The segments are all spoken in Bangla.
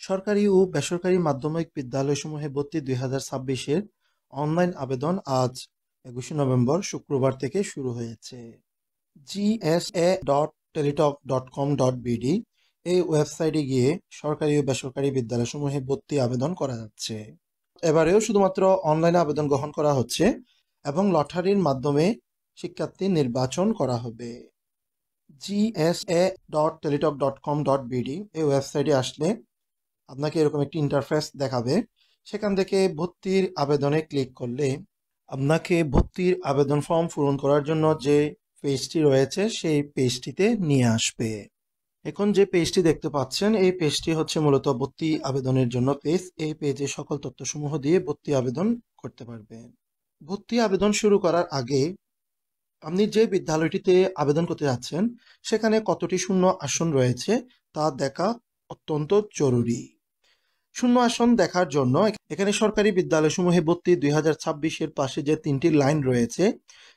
সরকারি ও বেসরকারি মাধ্যমিক বিদ্যালয়সমূহে ভর্তি 2026-এর অনলাইন আবেদন আজ 21 নভেম্বর শুক্রবার থেকে শুরু হয়েছে। gsa.teletalk.com.bd এই ওয়েবসাইটে গিয়ে সরকারি ও বেসরকারি বিদ্যালয়সমূহে ভর্তি আবেদন করা যাচ্ছে। এবারেও শুধুমাত্র অনলাইনে আবেদন গ্রহণ করা হচ্ছে এবং লটারির মাধ্যমে শিক্ষার্থী নির্বাচন করা হবে। gsa.teletalk.com.bd এই ওয়েবসাইটে আসলে আপনাকে এরকম একটি ইন্টারফেস দেখাবে। সেখান থেকে ভর্তির আবেদনে ক্লিক করলে আপনাকে ভর্তির আবেদন ফর্ম পূরণ করার জন্য যে পেজটি রয়েছে সেই পেজটিতে নিয়ে আসবে। এখন যে পেজটি দেখতে পাচ্ছেন এই পেজটি হচ্ছে মূলত ভর্তি আবেদনের জন্য পেজ। এই পেজে সকল তথ্যসমূহ দিয়ে ভর্তি আবেদন করতে পারবেন। ভর্তি আবেদন শুরু করার আগে আপনি যে বিদ্যালয়টিতে আবেদন করতে যাচ্ছেন সেখানে কতটি শূন্য আসন রয়েছে তা দেখা অত্যন্ত জরুরি। শূন্য আসন দেখার জন্য এখানে সরকারি বিদ্যালয়সমূহে ভর্তি 2026-এর পাশে যে 3টি লাইন রয়েছে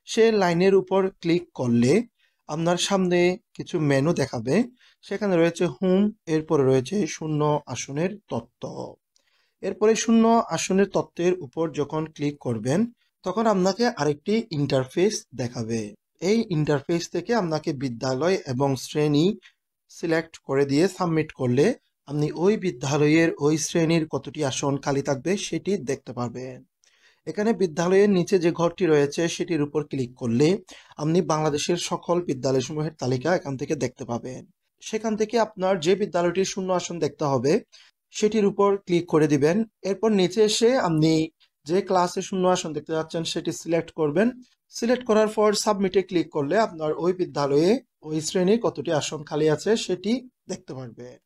সে লাইনের উপর ক্লিক করলে আপনার সামনে কিছু মেনু দেখাবে। সেখানে রয়েছে হোম, এরপরে রয়েছে শূন্য আসনের তথ্য। এরপরে শূন্য আসনের তথ্যের উপর যখন ক্লিক করবেন তখন আপনাকে আরেকটি ইন্টারফেস দেখাবে। এই ইন্টারফেস থেকে আপনাকে বিদ্যালয় এবং শ্রেণী সিলেক্ট করে দিয়ে সাবমিট করলে আপনি ওই বিদ্যালয়ের ওই শ্রেণীর কতটি আসন খালি থাকবে সেটি দেখতে পারবেন। এখানে বিদ্যালয়ের নিচে যে ঘরটি রয়েছে সেটির উপর ক্লিক করলে আপনি বাংলাদেশের সকল বিদ্যালয়সমূহের তালিকা এখান থেকে দেখতে পাবেন। সেখান থেকে আপনার যে বিদ্যালয়টির শূন্য আসন দেখতে হবে সেটির উপর ক্লিক করে দিবেন। এরপর নিচে এসে আপনি যে ক্লাসে শূন্য আসন দেখতে যাচ্ছেন সেটি সিলেক্ট করবেন। সিলেক্ট করার পর সাবমিটে ক্লিক করলে আপনার ওই বিদ্যালয়ে ওই শ্রেণীর কতটি আসন খালি আছে সেটি দেখতে পারবেন।